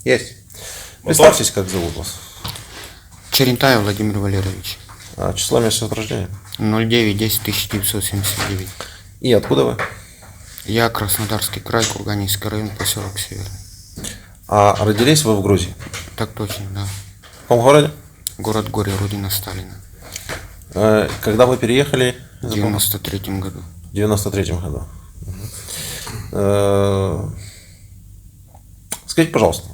Есть. Представьтесь, как зовут вас. Черентаев Владимир Валерьевич. Число, месяц рождения. 09-10-1979. И откуда вы? Я Краснодарский край, Курганинский район, поселок Северный. А родились вы в Грузии? Так точно, да. В каком городе? Город Горе, родина Сталина. Когда вы переехали? В 93-м году. В 93-м году. Скажите, пожалуйста,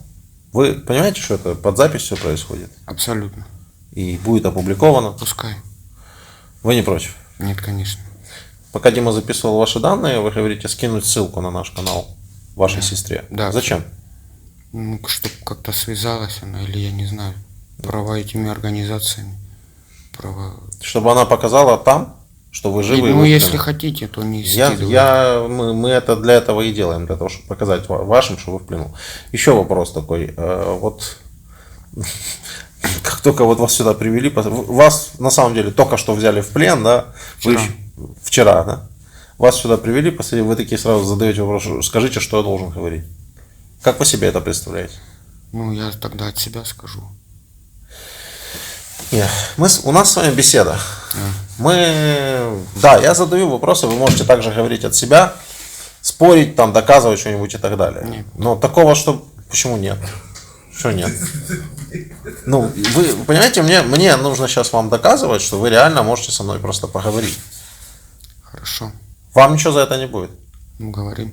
вы понимаете, что это под запись все происходит? Абсолютно. И будет опубликовано? Пускай. Вы не против? Нет, конечно. Пока Дима записывал ваши данные, вы говорите скинуть ссылку на наш канал вашей сестре. Да. Зачем? Ну, чтобы как-то связалась она, или я не знаю, права этими организациями. Права... Чтобы она показала там, что вы живы. Ну, если хотите, то не скидывайте. Мы это для этого и делаем, для того, чтобы показать вашим, что вы в плену. Еще вопрос такой. Вот как только вот вас сюда привели, вас на самом деле только что взяли в плен, да? Вчера, да? Вас сюда привели, вы такие сразу задаете вопрос, скажите, что я должен говорить. Как вы себе это представляете? Ну, я тогда от себя скажу. Нет, у нас с вами беседа. Да, я задаю вопросы, вы можете также говорить от себя, спорить, там, доказывать что-нибудь и так далее. Нет. Но такого, что... Почему нет? Что нет? Ну, вы понимаете, мне нужно сейчас вам доказывать, что вы реально можете со мной просто поговорить. Хорошо. Вам ничего за это не будет. Ну, говорим.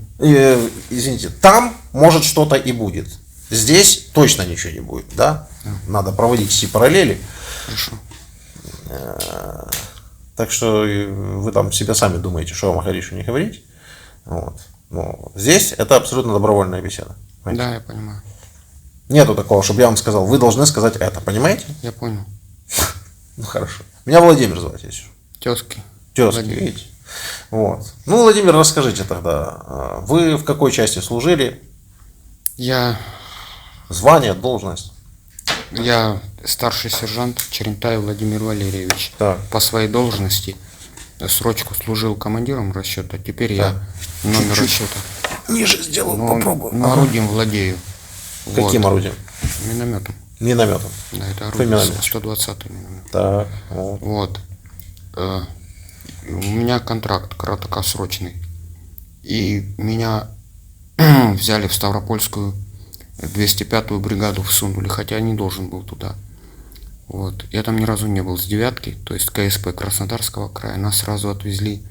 Извините, там может что-то и будет. Здесь точно ничего не будет, да? Надо проводить все параллели. Хорошо. Так что вы там себе сами думаете, что вам говорить, что не говорить. Вот. Но здесь это абсолютно добровольная беседа. Понимаете? Да, я понимаю. Нету такого, чтобы я вам сказал, вы должны сказать это, понимаете? Я понял. Ну хорошо. Меня Владимир звать, если что. Тезки. Тезки, видите? Вот. Ну, Владимир, расскажите тогда, вы в какой части служили? Я Должность? Я старший сержант Черентаев Владимир Валерьевич. Так. По своей должности срочку служил командиром расчета, теперь я номер расчета. Ниже сделаю, попробую. Но орудием владею. Каким орудием? Минометом. Минометом. Да, это орудие 120-й миномет. Так. Вот. У меня контракт краткосрочный. И меня взяли в Ставропольскую 205-ю бригаду всунули, хотя я не должен был туда. Вот. Я там ни разу не был с девятки, то есть КСП Краснодарского края. Нас сразу отвезли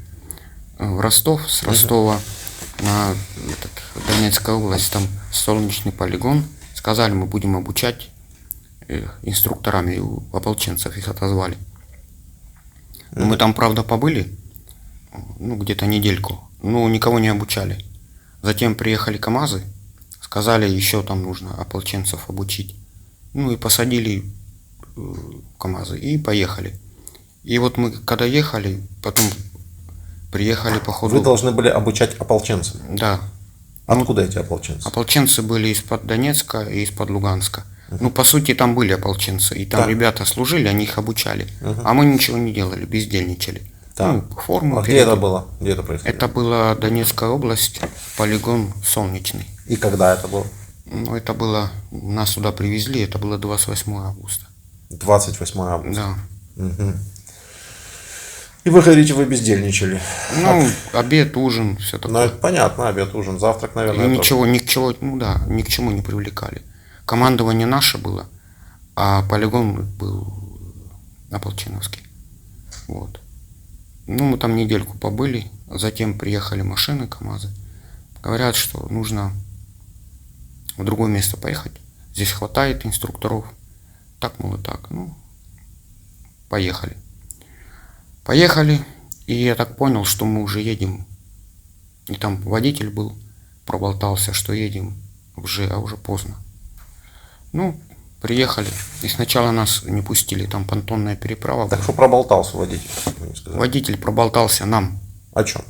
в Ростов, с Ростова на Донецкая область, там солнечный полигон. Сказали, мы будем обучать инструкторами, у ополченцев их отозвали. Мы там, правда, побыли, где-то недельку, никого не обучали. Затем приехали КАМАЗы, сказали, еще там нужно ополченцев обучить. И посадили КАМАЗы и поехали. И вот мы когда ехали, потом приехали по ходу. Вы должны были обучать ополченцев? Да. Откуда эти ополченцы? Ополченцы были из-под Донецка и из-под Луганска. По сути, там были ополченцы, и там ребята служили, они их обучали. А мы ничего не делали, бездельничали. Форму. А где это было? Где это происходило? Это была Донецкая область, полигон Солнечный. И когда это было? Это было, нас сюда привезли, это было 28 августа. 28 августа? Да. Угу. И вы говорите, вы бездельничали? Обед, ужин, все такое. Это понятно, обед, ужин, завтрак, наверное. И ни к чему не привлекали. Командование наше было, а полигон был ополченовский. Вот. Мы там недельку побыли, затем приехали машины, КАМАЗы. Говорят, что нужно в другое место поехать. Здесь хватает инструкторов. Так, мол, и так. Поехали. Поехали, и я так понял, что мы уже едем. И там водитель был, проболтался, что едем а уже поздно. Приехали. И сначала нас не пустили, там понтонная переправа. Так что проболтался водитель? Водитель проболтался нам. О чем?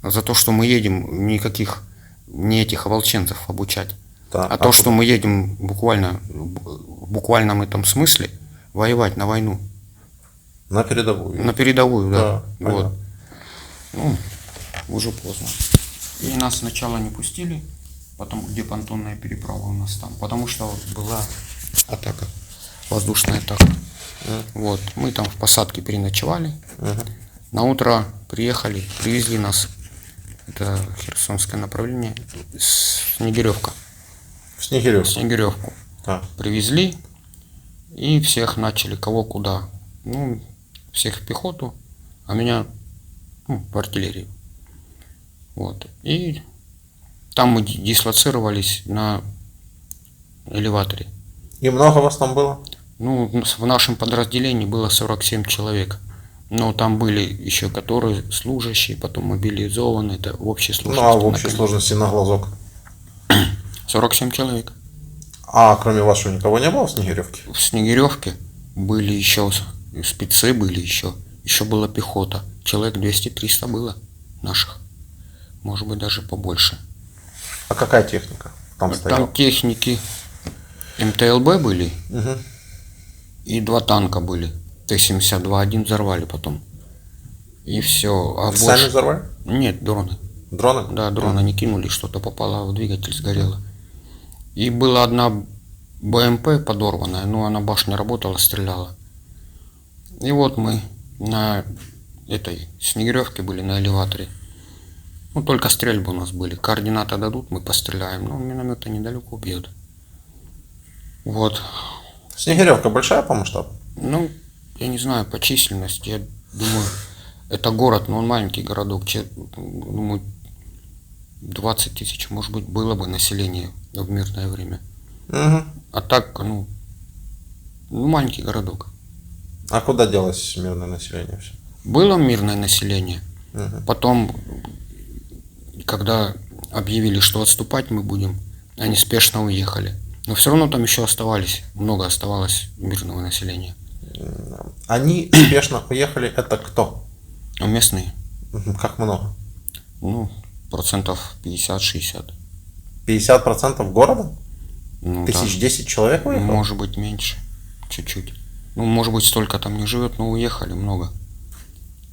За то, что мы едем не этих ополченцев обучать. Да, то, что мы едем в буквальном этом смысле воевать на войну. На передовую. На передовую, да. Вот. Уже поздно. И нас сначала не пустили. где понтонная переправа у нас там. Потому что была атака, воздушная атака. Вот, мы там в посадке переночевали. На утро приехали, привезли нас, это Херсонское направление, Снегиревка. В Снегирев. Снегиревку. А. Привезли и всех начали, кого куда. Ну, всех в пехоту, а меня в артиллерию. Вот. И там мы дислоцировались на элеваторе. И много вас там было? Ну, в нашем подразделении было 47 человек. Но там были еще которые служащие, потом мобилизованные, это в общей сложности. Ну, а в общей сложности на глазок? 47 человек. А кроме вас что, никого не было в Снегиревке? В Снегиревке были еще спецы, были еще. Еще была пехота. Человек 200-300 было наших. Может быть, даже побольше. А какая техника там стояла? Там техники МТЛБ были. Угу. И 2 танка были. Т-72, один взорвали потом. И все. А Сами больше... взорвали? Нет, дроны. Дроны? Да, дроны не кинули, что-то попало в двигатель, сгорело. И была одна БМП подорванная, но она башня работала, стреляла. И вот мы на этой Снегиревке были, на элеваторе. Ну, только стрельбы у нас были. Координаты дадут, мы постреляем. Но миномета недалеко бьет. Вот. Снегиревка большая по масштабу? Ну, я не знаю, по численности. Я думаю, это город, но он маленький городок. Думаю, 20 тысяч, может быть, было бы население в мирное время. Угу. А так, маленький городок. А куда делось мирное население все? Было мирное население. Угу. Потом, когда объявили, что отступать мы будем, они спешно уехали. Но все равно там еще много оставалось мирного населения. Они спешно уехали, это кто? Местные. Как много? Ну, процентов 50-60. 50% города? Ну, Тысяч да. 10 человек уехало? Может быть, меньше. Чуть-чуть. Ну, может быть, столько там не живет, но уехали много.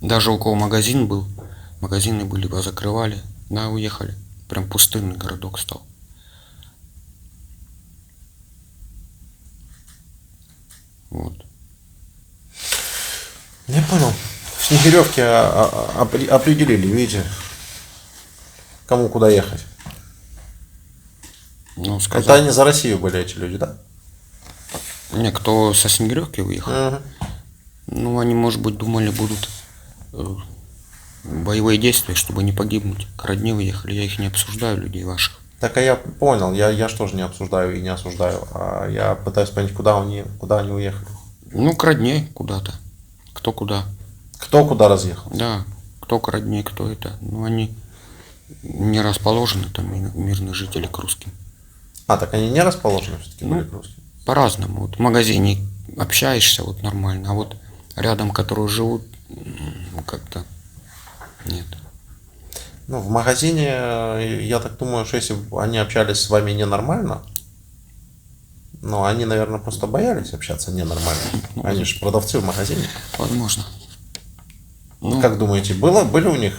Даже у кого магазин был, магазины были, закрывали, да, уехали. Прям пустынный городок стал. Вот. Я понял. В Снегиревке определили, видите, кому куда ехать. Ну, Это сказал. они за Россию были, эти люди, да? Не, кто со Снегиревки уехал? Угу. Ну, они, может быть, думали, будут боевые действия, чтобы не погибнуть. К родне уехали. Я их не обсуждаю, людей ваших. Так, а я понял, я же тоже не обсуждаю и не осуждаю, а я пытаюсь понять, куда они уехали. Ну, к родне куда-то. Кто куда. Кто куда разъехал? Да, кто к родне, кто это. Ну, они не расположены, там, мирные жители, к русским. А, так они не расположены все-таки Ну, были к русским? По-разному. Вот в магазине общаешься, вот нормально, а вот рядом, которые живут, как-то нет. Ну, в магазине, я так думаю, что если бы они общались с вами ненормально, ну, они, наверное, просто боялись общаться ненормально. Они же продавцы в магазине. Возможно. Ну, Как думаете, были у них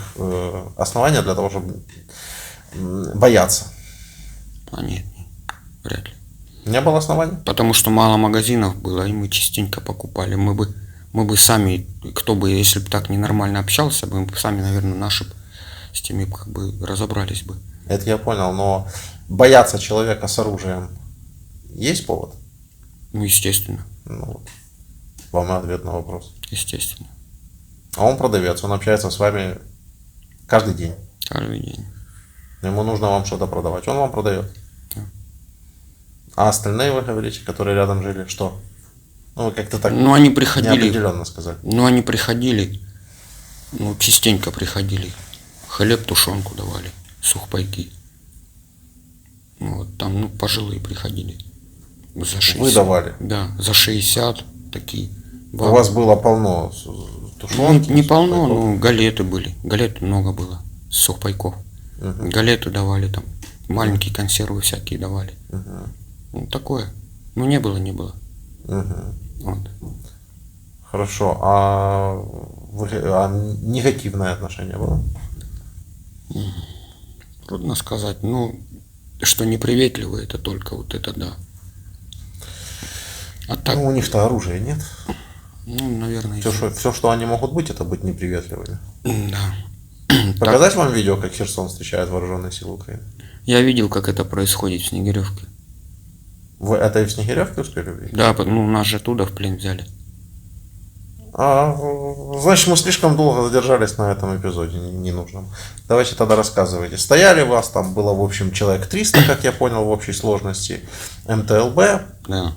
основания для того, чтобы бояться? а нет, вряд ли. Не было оснований? Потому что мало магазинов было, и мы частенько покупали. Мы бы сами, кто бы, если бы так ненормально общался, мы бы сами, наверное, наши с теми как бы разобрались бы. Это я понял, но бояться человека с оружием есть повод? Ну, естественно. Ну, вот. Вам и ответ на вопрос. Естественно. А он продавец, он общается с вами каждый день. Каждый день. Ему нужно вам что-то продавать, он вам продает. Да. А остальные, вы говорите, которые рядом жили, что? Ну, вы как-то так Ну, они приходили. неопределенно сказали. Ну, они приходили, частенько приходили. Хлеб, тушенку давали, сухпайки. Вот, там, пожилые приходили. За 60. Вы давали? Да, за 60 такие. У вас было полно тушенки? Не полно, сухпайков? но галеты были. Галеты много было, сухпайков. Угу. Галеты давали там, маленькие консервы всякие давали. Угу. Ну, такое. Ну, не было. Угу. Вот. Хорошо. А негативное отношение было? Трудно сказать. Ну, что неприветливые, это только вот это, да. А так, Ну, у них-то оружия нет. ну, наверное, Все, что они могут быть, это быть неприветливыми. да. Показать вам видео, как Херсон встречает вооруженные силы Украины? Я видел, как это происходит в Снегиревке. Вы это и в Снегиревке успели увидеть? Да, ну нас же оттуда в плен взяли. Значит, мы слишком долго задержались на этом эпизоде ненужном. Давайте тогда рассказывайте. Стояли вас, там было, в общем, человек 300, как я понял, в общей сложности. МТЛБ, Да,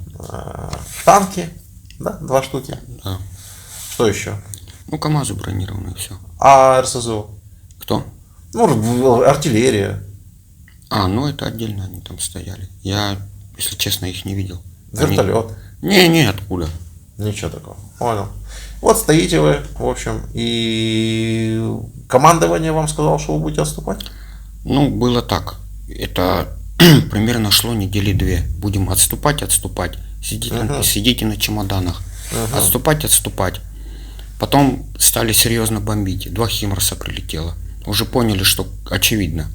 танки, да, 2 штуки. да. Что еще? Ну, КамАЗы бронированные, все. А РСЗО? Кто? Ну, артиллерия. Ну это отдельно они там стояли. Я, если честно, их не видел. Вертолет. Не, откуда. Ничего такого. Понял. Вот стоите вы, в общем, и командование вам сказало, что вы будете отступать? Ну, было так. Это примерно шло недели 2. Будем отступать. Сидите на чемоданах. Отступать. Потом стали серьезно бомбить. 2 Химарса прилетело. Уже поняли, что очевидно.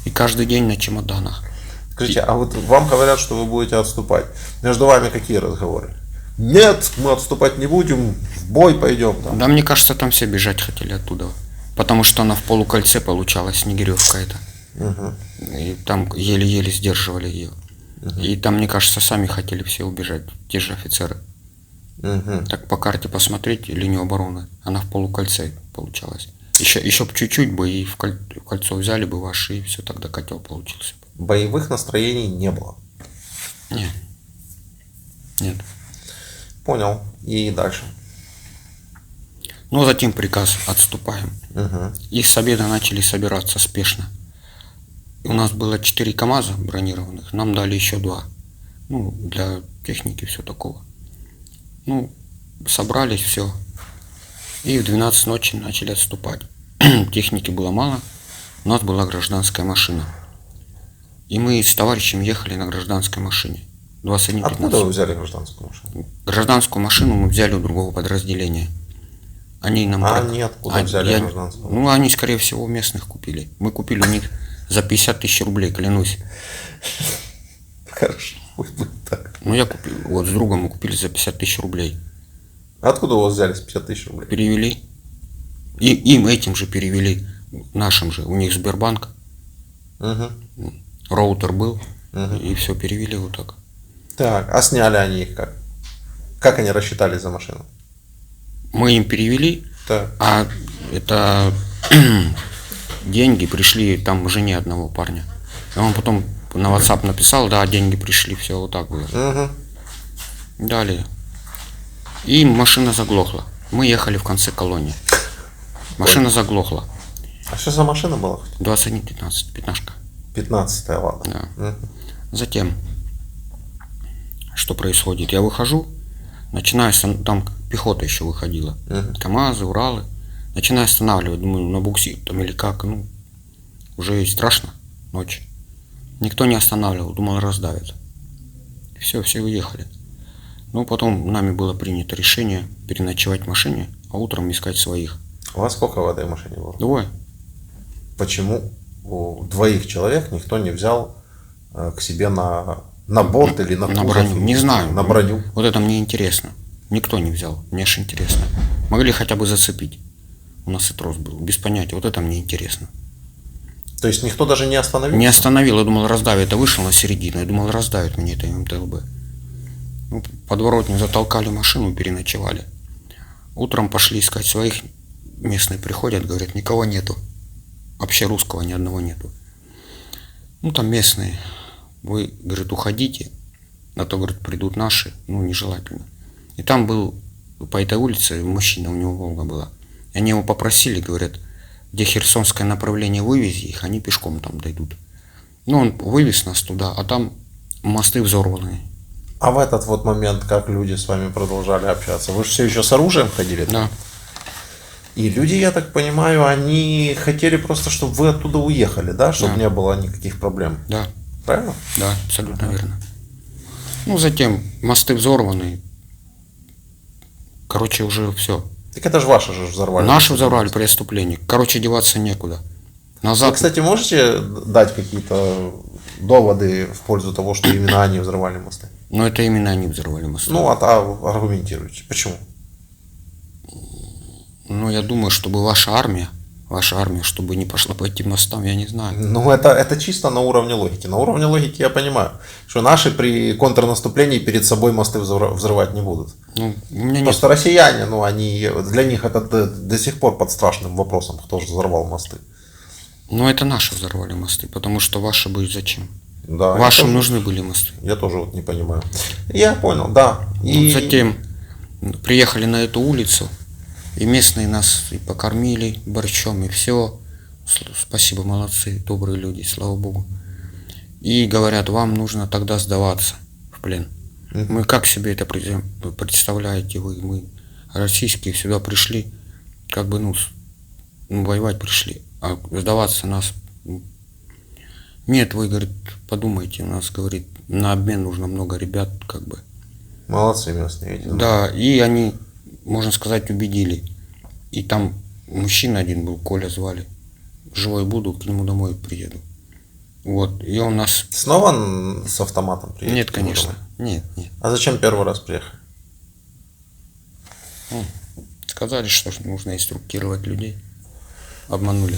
И каждый день на чемоданах. Скажите, а вот вам говорят, что вы будете отступать. Между вами какие разговоры? Нет, мы отступать не будем, в бой пойдем. Там. Да, мне кажется, там все бежать хотели оттуда. Потому что она в полукольце получалась, Снегиревка это. И там еле-еле сдерживали ее. И там, мне кажется, сами хотели все убежать, те же офицеры. Так по карте посмотреть, линию обороны, она в полукольце получалась. Еще бы чуть-чуть бы и в кольцо взяли бы ваши, и все, тогда котел получился. Боевых настроений не было. Нет. Понял. И дальше. Ну, затем приказ «отступаем». И с обеда начали собираться спешно. И у нас было 4 КамАЗа бронированных, нам дали еще 2. Ну, для техники, все такого. Ну, собрались, все. И в 12 ночи начали отступать. Техники было мало, у нас была гражданская машина. И мы с товарищем ехали на гражданской машине. 21-15. Откуда вы взяли гражданскую машину? Гражданскую машину мы взяли у другого подразделения. Они нам они откуда взяли гражданскую? Ну, они, скорее всего, местных купили. Мы купили у них за 50 тысяч рублей, клянусь. Хорошо, пусть будет так. Ну, я купил, вот с другом мы купили за 50 тысяч рублей. Откуда у вас взяли 50 тысяч рублей? Перевели. И им этим же перевели, нашим же. У них Сбербанк. Роутер был. И все перевели вот так. Так, а сняли они их как? Как они рассчитались за машину? Мы им перевели, Так. а это деньги пришли там жене одного парня. И он потом на WhatsApp написал, да, деньги пришли, все вот так было. Далее. И машина заглохла. Мы ехали в конце колонии. Машина заглохла. А что за машина была? 21-15, пятнашка. 15-я, ладно. Да. Затем, что происходит? Я выхожу, начинаю, там пехота еще выходила. КамАЗы, Уралы. Начинаю останавливать, думаю, на буксир там или как, ну, уже страшно, ночь. Никто не останавливал, думал, раздавят. Все уехали. Ну, потом нами было принято решение переночевать в машине, а утром искать своих. У вас сколько в этой машине было? 2. Почему у 2 человек никто не взял к себе на борт или на кузов? броню? Не знаю. На броню? Вот это мне интересно. Никто не взял. Мне аж интересно. Могли хотя бы зацепить. У нас и трос был. Без понятия. Вот это мне интересно. То есть никто даже не остановил? Не остановил. Я думал, раздавит. Я вышел на середину. Я думал, раздавит мне это МТЛБ. Ну, подворотню затолкали машину, переночевали. Утром пошли искать своих. Местные приходят, говорят, никого нету. Вообще русского ни одного нету. Ну, там местные. Вы, говорит, уходите. А то, говорит, придут наши. Ну, нежелательно. И там был по этой улице мужчина, у него Волга была. И они его попросили, говорят, где херсонское направление, вывези их, они пешком там дойдут. Ну, он вывез нас туда, а там мосты взорваны. А в этот вот момент, как люди с вами продолжали общаться? Вы же все еще с оружием ходили? Да. И люди, я так понимаю, они хотели просто, чтобы вы оттуда уехали, да? Чтобы не было никаких проблем. Да. Правильно? Да, абсолютно верно. Ну, затем мосты взорваны. Короче, уже все. Так это же ваши же взорвали. Наши взорвали преступление. Короче, деваться некуда. Вы, Назад. кстати, можете дать какие-то доводы в пользу того, что именно они взрывали мосты? Но это именно они взорвали мосты. Ну, аргументируйте. Почему? Ну, я думаю, чтобы ваша армия, чтобы не пошла по этим мостам, я не знаю. Ну, это чисто на уровне логики. На уровне логики я понимаю, что наши при контрнаступлении перед собой мосты взрывать не будут. Ну, у меня нет. Просто россияне, ну, для них это до сих пор под страшным вопросом, кто же взорвал мосты. Но это наши взорвали мосты, потому что ваши были зачем? Да, Вашим нужны были мосты. Я тоже вот не понимаю. Я понял, да. Вот затем приехали на эту улицу, и местные нас и покормили борщом, и все. Спасибо, молодцы, добрые люди, слава богу. И говорят, вам нужно тогда сдаваться в плен. Мы как себе это представляете вы? Мы российские сюда пришли, как бы, воевать пришли, а сдаваться нас... Нет, вы, говорит, подумайте, у нас, говорит, на обмен нужно много ребят, как бы. Молодцы местные. Эти, да, и они, можно сказать, убедили. И там мужчина один был, Коля звали. Живой буду, к нему домой приеду. Вот, и он нас... Снова с автоматом приехал? Нет, конечно. Нет. А зачем первый раз приехали? Сказали, что нужно инструктировать людей. Обманули.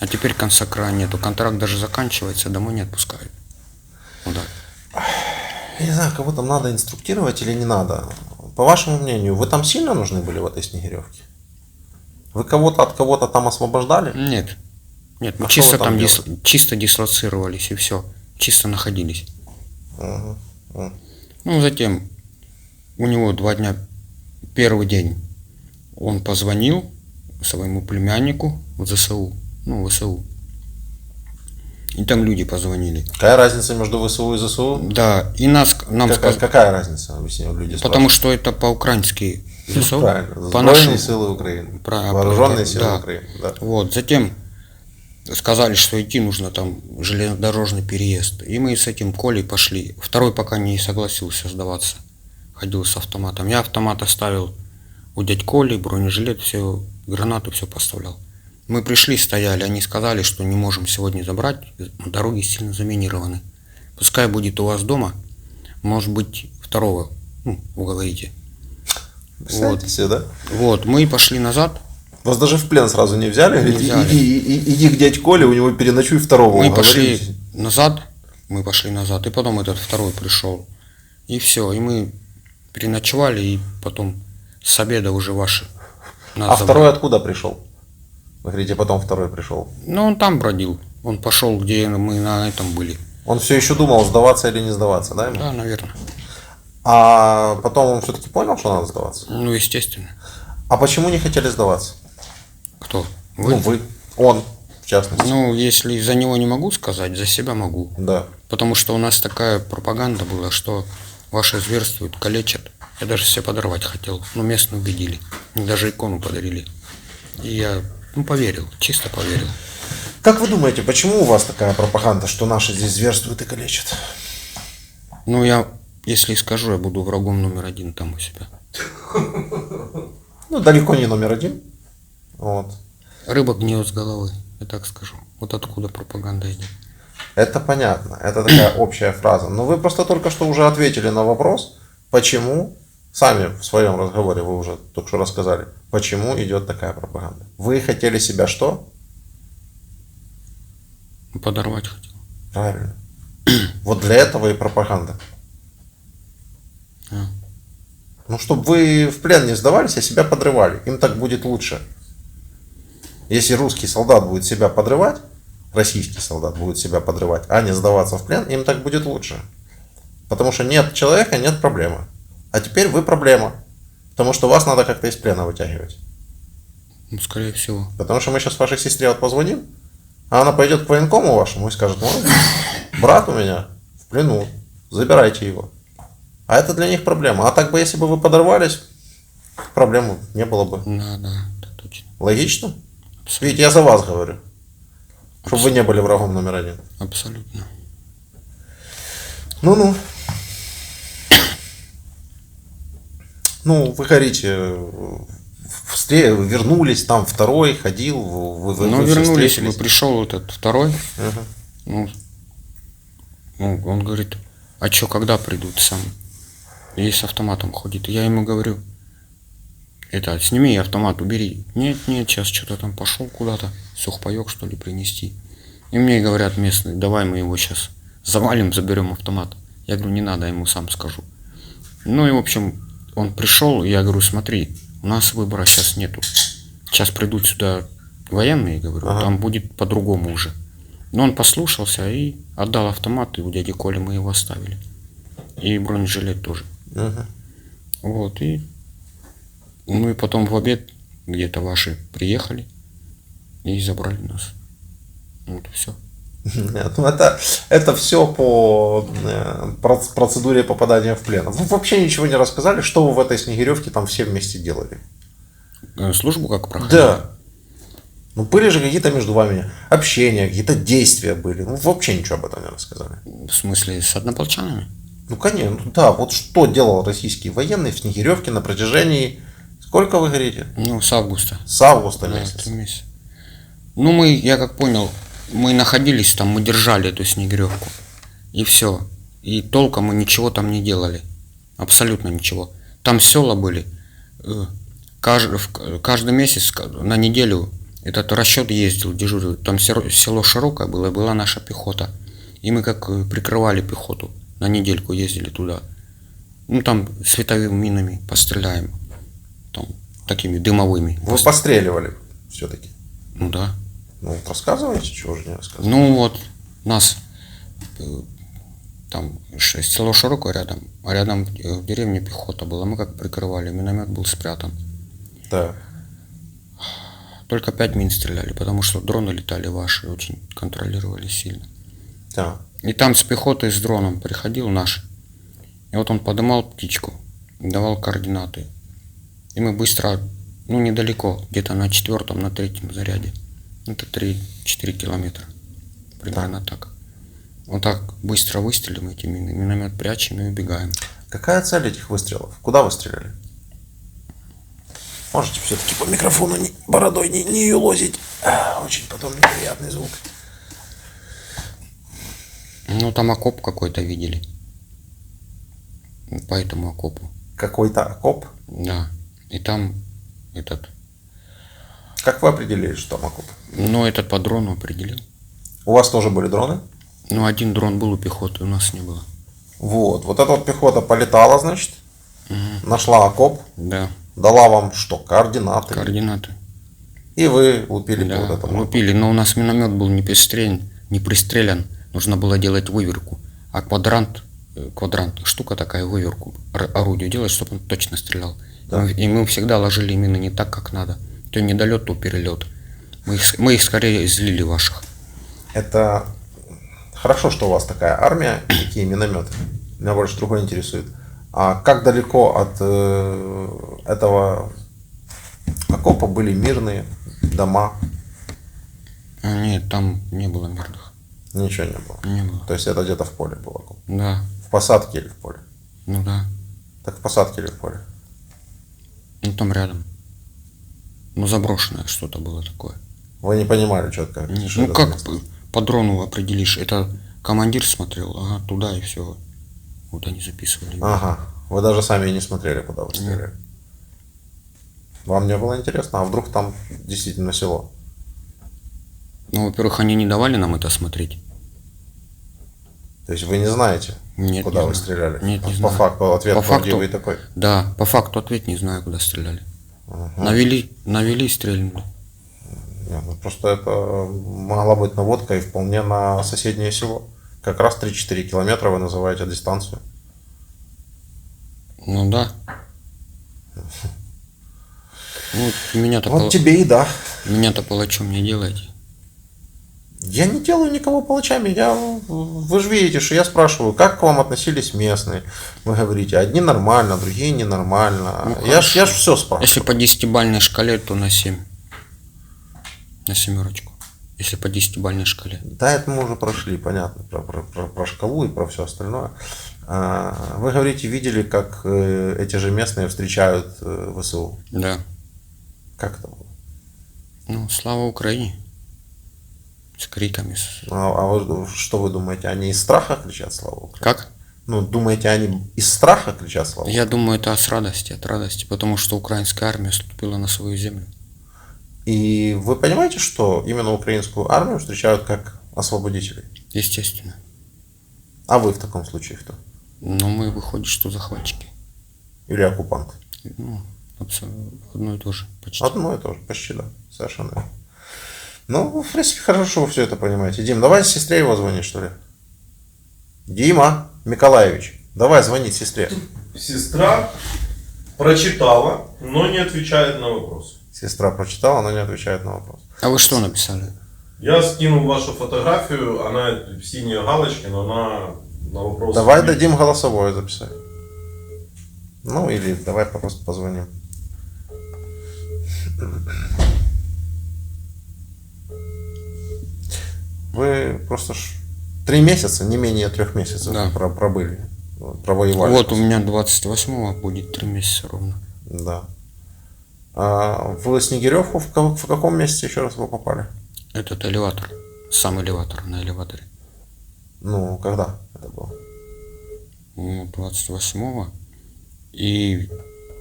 А теперь конца края нету. Контракт даже заканчивается, домой не отпускают. Ну да. Я не знаю, кого там надо инструктировать или не надо. По вашему мнению, вы там сильно нужны были в этой Снегиревке? Вы кого-то от кого-то там освобождали? Нет, мы А чисто там чисто дислоцировались и все. Чисто находились. Угу. Ну, затем у него 2 дня, первый день он позвонил своему племяннику в ЗСУ, ВСУ. И там люди позвонили. Какая разница между ВСУ и ЗСУ? Да, и нам сказали... Какая разница, объясню, люди Потому что это по-украински ЗСУ. Правильно, По Сбройные силы Украины. Вооруженные силы Украины. Да. Вот, затем сказали, что идти нужно там железнодорожный переезд. И мы с этим Колей пошли. Второй пока не согласился сдаваться. Ходил с автоматом. Я автомат оставил у дядь Коли, бронежилет, все, гранату все поставлял. Мы пришли, стояли, они сказали, что не можем сегодня забрать, дороги сильно заминированы. Пускай будет у вас дома, может быть, второго, уговорите. Представляете себе, да? Вот, мы пошли назад. Вас даже в плен сразу не взяли? Не взяли. Иди к дядь Коле, у него переночуй второго. Мы пошли назад, и потом этот второй пришел. И все, и мы переночевали, и потом с обеда уже ваши. А второй откуда пришел? Вы говорите, потом второй пришел. Он там бродил. Он пошел, где мы на этом были. Он все еще думал, сдаваться или не сдаваться, да? Да, наверное. А потом он все-таки понял, что надо сдаваться? Естественно. А почему не хотели сдаваться? Кто? Вы? Вы. Он, в частности. Если за него не могу сказать, за себя могу. Да. Потому что у нас такая пропаганда была, что ваши зверствуют, калечат. Я даже себя подорвать хотел. Но местные убедили. Мне даже икону подарили. И я поверил, чисто поверил. Как вы думаете, почему у вас такая пропаганда, что наши здесь зверствуют и калечат? Если скажу, я буду врагом номер 1 там у себя. Далеко не номер 1. Вот. Рыба гниет с головы, я так скажу. Вот откуда пропаганда идет. Это понятно, это такая общая фраза. Но вы просто только что уже ответили на вопрос, почему, сами в своем разговоре вы уже только что рассказали, почему идет такая пропаганда. Вы хотели себя что? Подорвать хотел. Правильно. Вот для этого и пропаганда. Чтобы вы в плен не сдавались, а себя подрывали. Им так будет лучше. Если русский солдат будет себя подрывать, российский солдат будет себя подрывать, а не сдаваться в плен, им так будет лучше. Потому что нет человека, нет проблемы. А теперь вы проблема. Потому что вас надо как-то из плена вытягивать. Скорее всего. Потому что мы сейчас вашей сестре вот позвоним, а она пойдет к военкому вашему и скажет: брат у меня в плену, забирайте его. А это для них проблема. А так бы, если бы вы подорвались, проблем не было бы. Да, это точно. Логично? Абсолютно. Видите, я за вас говорю. Чтобы вы не были врагом номер 1. Абсолютно. Вы говорите, вернулись, там второй ходил, вернулись, вы пришел этот второй. Ну, он говорит, а чё, когда придут сам? И с автоматом ходит. И я ему говорю, это, сними автомат, убери. Нет, сейчас что-то там пошел куда-то, сухпайок что ли принести. И мне говорят местные, давай мы его сейчас завалим, заберем автомат. Я говорю, не надо, я ему сам скажу. Ну и в общем, он пришел, и я говорю, смотри, у нас выбора сейчас нету. Сейчас придут сюда военные, говорю, там будет по-другому уже. Но он послушался и отдал автомат, и у дяди Коли мы его оставили. И бронежилет тоже. Вот, и ну и потом в обед где-то ваши приехали и забрали нас. Вот и все. Нет, ну это все по процедуре попадания в плен. Вы вообще ничего не рассказали, что вы в этой Снегиревке там все вместе делали? Службу как проходили? Да. Ну, были же какие-то между вами общения, какие-то действия были. Ну, вообще ничего об этом не рассказали. В смысле, с однополчанами? Ну, конечно, ну, да. Вот что делал российский военный в Снегиревке на протяжении... Сколько вы говорите? Ну, с августа. С августа Да, месяца. 3 месяца. Ну, я как понял, мы находились там, мы держали эту Снегиревку. И все. И толком мы ничего там не делали. Абсолютно ничего. Там села были. Каждый месяц на неделю этот расчет ездил, дежурил. Там село широкое было, и была наша пехота. И мы как прикрывали пехоту. На недельку ездили туда. Ну, там световыми минами постреляем. Там, такими дымовыми. Вы постреливали все-таки? Ну да. Ну, вот рассказывайте, чего же не рассказывать. Ну вот, нас там село широкое рядом, а рядом в деревне пехота была. Мы как прикрывали, миномет был спрятан. Да. Только 5 мин стреляли, потому что дроны летали ваши, очень контролировали сильно. Да. И там с пехотой, с дроном приходил наш. И вот он подымал птичку, давал координаты. И мы быстро, ну недалеко, где-то на 4-м, на 3-м заряде. Это 3-4 километра. Примерно так. Вот так быстро выстрелим эти мины, миномет прячем и убегаем. Какая цель этих выстрелов? Куда вы стреляли? Можете все-таки по микрофону бородой не юлозить. Очень потом неприятный звук. Ну там окоп какой-то видели. По этому окопу. Какой-то окоп? Да. И там этот... Как вы определили, что там окоп? Ну, этот по дрону определил. У вас тоже были дроны? Ну, один дрон был у пехоты, у нас не было. Вот эта вот пехота полетала, значит, нашла окоп, Да, дала вам что, координаты? координаты. И вы лупили по Да, вот этому. лупили, но у нас миномет был не пристрелян, нужно было делать выверку. А квадрант, штука такая, выверку, орудию делать, чтобы он точно стрелял. Да. И мы всегда ложили мины не так, как надо. То недолет, то перелет. Мы их скорее злили ваших. Это хорошо, что у вас такая армия, такие минометы. Меня больше другое интересует. А как далеко от этого окопа были мирные дома? Нет, там не было мирных. Ничего не было. Не было. То есть это где-то в поле был окоп. Да, В посадке или в поле? ну да. Так в посадке или в поле? Ну там рядом. Ну заброшенное что-то было такое. Вы не понимали четко? Нет, что ну это как место? по дрону определишь? Это командир смотрел, ага, туда и все. Вот они записывали. Ага. Вы даже сами и не смотрели, куда вы стреляли. Вам не было интересно, а вдруг там действительно село? Ну, во-первых, они не давали нам это смотреть. То есть вы не знаете, Нет, куда не вы знаю. стреляли? Нет, не По знаю. факту ответ По факту- правдивый такой. Да, по факту ответ не знаю, куда стреляли. Навели и стрельнули. Нет, ну просто это могла быть наводка и вполне на соседнее село. Как раз 3-4 километра вы называете дистанцию. Ну да. Ну, меня-то Вот тебе и да. меня-то палачом не делайте. Я не делаю никого палачами. Вы же видите, что я спрашиваю, как к вам относились местные. Вы говорите, одни нормально, другие ненормально. Ну, я ж все Если спрашиваю. по 10-бальной шкале, то на 7. На 7. Если по 10-бальной шкале. Да, это мы уже прошли, понятно, про шкалу и про все остальное. Вы говорите, видели, как эти же местные встречают ВСУ. Да. Как это было? Ну, слава Украине. с криками. А что вы думаете, они из страха кричат слава Украине? Как? Ну, думаете, они из страха кричат слава Украине? Я думаю, это от радости, потому что украинская армия вступила на свою землю. И вы понимаете, что именно украинскую армию встречают как освободителей? Естественно. А вы в таком случае кто? Но мы, выходит, что захватчики. Или оккупант? Ну, абсолютно одно и то же, почти. Одно и то же, почти, да. Совершенно верно. Ну, в принципе, хорошо, что вы все это понимаете. Дим, давай сестре его звонить, что ли? Дима Миколаевич, давай звонить сестре. Сестра прочитала, но не отвечает на вопросы. Сестра прочитала, но не отвечает на вопрос. А вы что написали? Я скинул вашу фотографию, она в синей галочке, но она на вопрос. Давай дадим голосовое записать. Ну, или давай просто позвоним. Вы просто 3 месяца, не менее 3 месяцев Да. пробыли, провоевали. Вот у меня 28-го будет 3 месяца ровно. Да. А в Снегиревку в каком месяце еще раз вы попали? Этот элеватор. Сам элеватор на элеваторе. Ну, когда это было? Ну, 28-го. И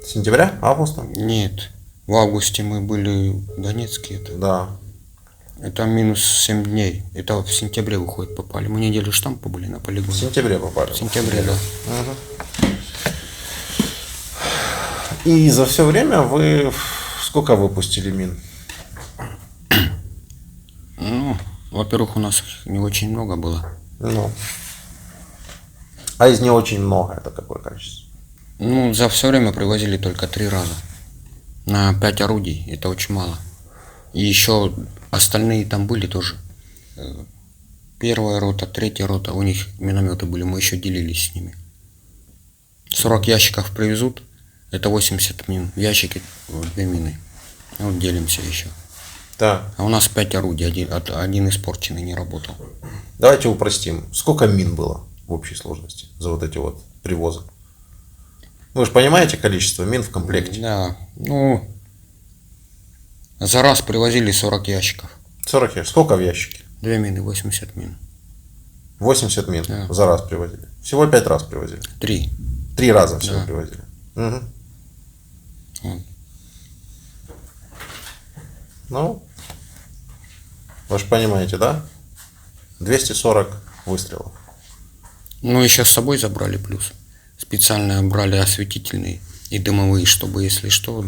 Сентября? Августа? нет. В августе мы были в Донецке. Да. Это минус 7 дней. Это в сентябре, выходит, попали. Мы неделю ж там побыли на В полигоне. сентябре попали. В сентябре, да. И за все время вы сколько выпустили мин? Ну, во-первых, у нас их не очень много было. Ну. А из не очень много, это какое количество? Ну, за все время привозили только 3 раза. На 5 орудий. Это очень мало. И еще остальные там были тоже. 1-я рота, 3-я рота. У них минометы были, мы еще делились с ними. 40 ящиков привезут. Это 80 мин. В ящике 2 мины. Вот делимся еще. Да. А у нас 5 орудий. Один испорченный, не работал. Давайте упростим. Сколько мин было в общей сложности за вот эти вот привозы? Вы же понимаете количество мин в комплекте? Да, ну, за раз привозили 40 ящиков. 40 ящиков. Сколько в ящике? 2 мины, 80 мин. 80 мин Да. за раз привозили. Всего 5 раз привозили. 3. 3 раза всего Да. привозили. Угу. Вот. Ну, вы же понимаете, да? 240 выстрелов. Ну, еще с собой забрали плюс. Специально брали осветительные и дымовые, чтобы, если что,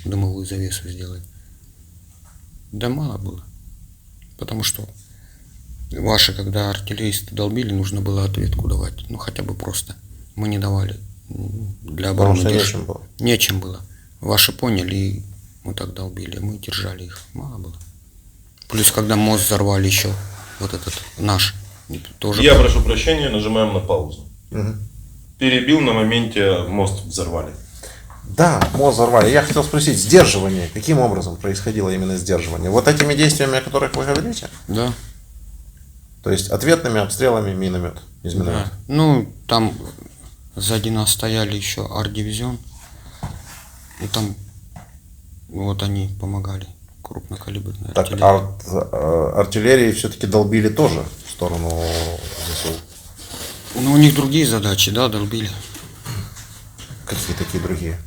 дымовую завесу сделать. Да мало было. Потому что ваши, когда артиллеристы долбили, нужно было ответку давать. Ну, хотя бы просто. Мы не давали. Для Потому обороны что держали. нечем было. Нечем было. Ваши поняли, и мы так долбили. Мы держали их. Мало было. Плюс, когда мост взорвали еще, вот этот наш, тоже. Я прошу прощения, нажимаем на паузу. Мгм. Перебил на моменте, мост взорвали. Да, мост взорвали. Я хотел спросить, сдерживание. Каким образом происходило именно сдерживание? Вот этими действиями, о которых вы говорите? Да. То есть ответными обстрелами миномет из миномета? Да. Ну, там сзади нас стояли еще арт-дивизион. И там вот они помогали. Крупнокалиберная Так, артиллерия. артиллерии все-таки долбили тоже в сторону ЗСУ. Ну, у них другие задачи, да, долбили. Какие такие другие?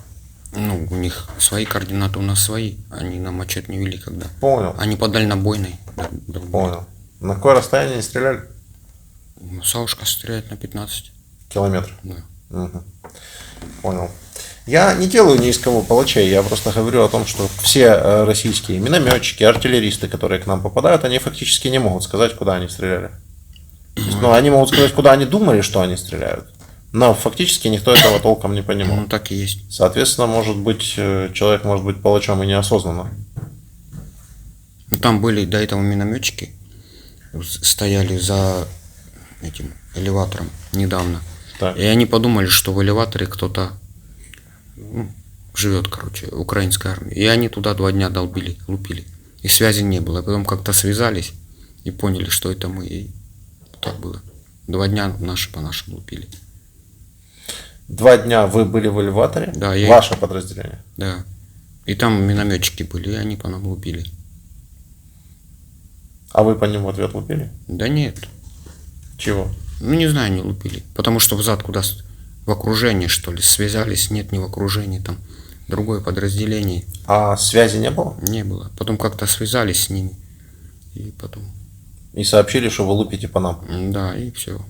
Ну, у них свои координаты, у нас свои. Они нам отчет не вели когда. Понял, Они по дальнобойной долбили. понял. На какое расстояние они стреляли? Ну, Саушка стреляет на 15. Километр. Да. Мгм. Понял. Я не делаю ни из кого палачей, я просто говорю о том, что все российские минометчики, артиллеристы, которые к нам попадают, они фактически не могут сказать, куда они стреляли. То есть, ну, они могут сказать, куда они думали, что они стреляют, но фактически никто этого толком не понимал. Ну, так и есть. Соответственно, может быть, человек может быть палачом и неосознанно. Ну, там были до этого минометчики, стояли за этим элеватором недавно. Так. И они подумали, что в элеваторе кто-то живет, короче, украинская армия. И они туда 2 дня долбили, лупили. И связи не было. Потом как-то связались и поняли, что это мы. И так было. 2 дня наши по нашим лупили. 2 дня вы были в элеваторе? Да, Ваше подразделение? Да. И там минометчики были, и они по нам лупили. А вы по ним в ответ лупили? Да нет. Чего? Ну, не знаю, не лупили. Потому что взад куда в окружении, что ли, связались. Нет, не в окружении, там другое подразделение А связи не было? не было. Потом как-то связались с ними. И потом, И сообщили, что вы лупите по нам. да, и все.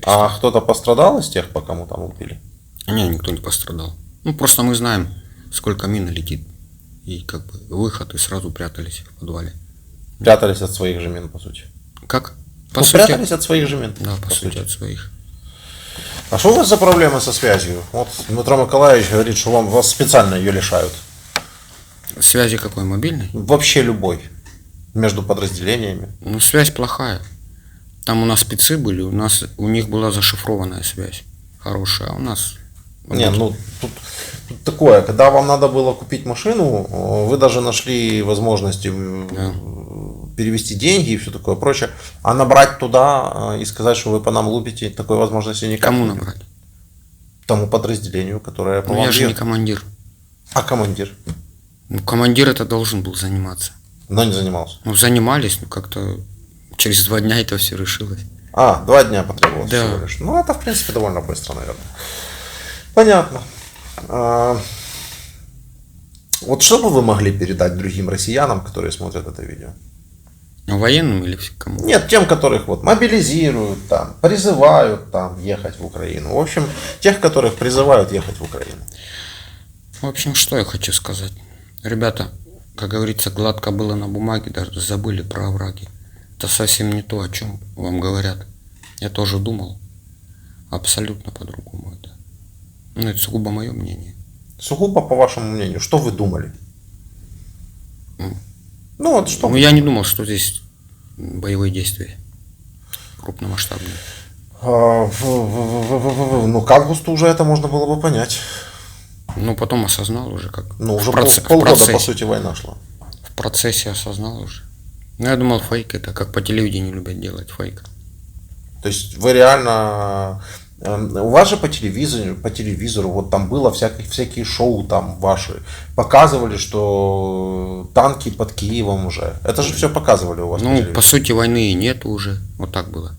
А кто-то пострадал из тех, по кому там лупили? Не, никто не пострадал. Ну, просто мы знаем, сколько мин летит. И как бы выход, и сразу прятались в подвале. Прятались от своих же мин, по сути. Как? Ну, прятались от своих же мин. Да, по сути, от своих. А что у вас за проблемы со связью? Вот Дмитро Николаевич говорит, что вас специально ее лишают. Связи какой? Мобильной? Вообще любой. Между подразделениями. Ну, связь плохая. Там у нас спецы были, у них была зашифрованная связь. Хорошая, а у нас... Не, ну тут такое, когда вам надо было купить машину, вы даже нашли возможности перевести деньги и все такое прочее. А набрать туда и сказать, что вы по нам лупите, такой возможности никак. Кому нет. набрать? Тому подразделению, которое по Ну, вам я же не бьет. командир. А командир? Ну, командир это должен был заниматься. Но не занимался. Ну, занимались, но как-то через 2 дня это все решилось. 2 дня потребовалось Да. всего лишь. Ну, это, в принципе, довольно быстро, наверное. Понятно. Вот что бы вы могли передать другим россиянам, которые смотрят это видео? Ну, военным или кому? Нет, тем, которых вот мобилизируют, там, призывают там, ехать в Украину. В общем, тех, которых призывают ехать в Украину. В общем, что я хочу сказать. Ребята, как говорится, гладко было на бумаге, даже забыли про овраги. Это совсем не то, о чем вам говорят. Я тоже думал абсолютно по-другому это. Ну, это сугубо мое мнение. Сугубо по вашему мнению, что вы думали? Ну вот что? Ну, я не думал, что здесь боевые действия крупномасштабные. Ну, к августу уже это можно было бы понять. Ну, потом осознал уже, как Ну, уже в полгода, процессе. по сути, война шла. В процессе осознал уже. Ну, я думал, фейк это, как по телевидению любят делать, фейк. То есть вы реально... У вас же по телевизору вот там было всякие шоу там ваши. Показывали, что танки под Киевом уже. Это же все показывали у вас по Ну, телевизору. по сути, войны и нету уже. Вот так было.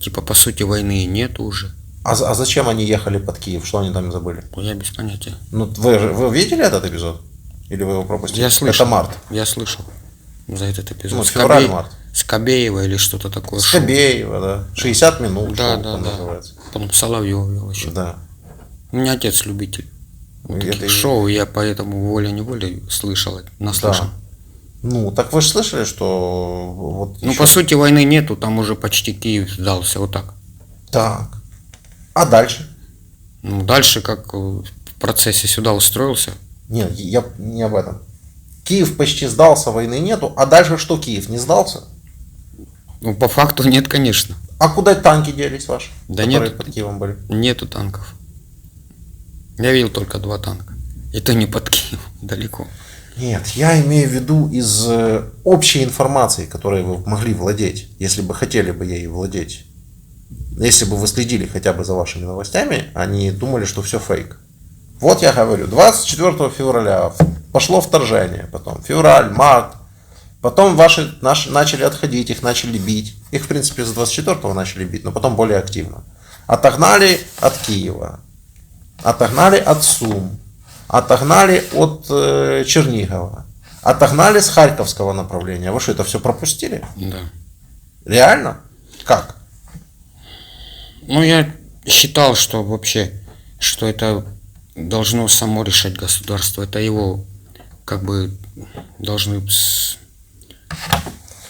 Типа, по сути, войны и нету уже. А зачем они ехали под Киев? Что они там забыли? Я без понятия. Ну, вы видели этот эпизод? Или вы его пропустили? Я слышал. Это март. Я слышал за этот эпизод. Ну, февраль-март. Скобеева или что-то такое. шоу. Скобеева, да. 60 минут Да, шоу да, там да. называется. Потом Соловьев вел еще. Да. У меня отец любитель вот Это таких и- шоу, я поэтому волей-неволей слышал, наслышан. Ну, так вы же слышали, что вот Ну, ещё- по сути, войны нету, там уже почти Киев сдался, вот так. Так. А дальше? Ну, дальше, как в процессе сюда устроился, Нет, я не об этом. Киев почти сдался, войны нету. А дальше что, Киев не сдался? ну, по факту нет, конечно. А куда танки делись ваши? Да которые нет. под Киевом были? Нету танков. Я видел только 2 танка. И то не под Киевом, далеко. Нет, я имею в виду из общей информации, которой вы могли владеть, если бы хотели бы ей владеть. Если бы вы следили хотя бы за вашими новостями, они думали, что все фейк. Вот я говорю, 24 февраля пошло вторжение, потом февраль, март, потом наши начали отходить, их начали бить. Их, в принципе, с 24-го начали бить, но потом более активно. Отогнали от Киева, отогнали от Сум, отогнали от Чернигова, отогнали с Харьковского направления. Вы что, это все пропустили? Да. Реально? Как? Ну, я считал, что вообще, что это должно само решать государство. Это его, как бы, должны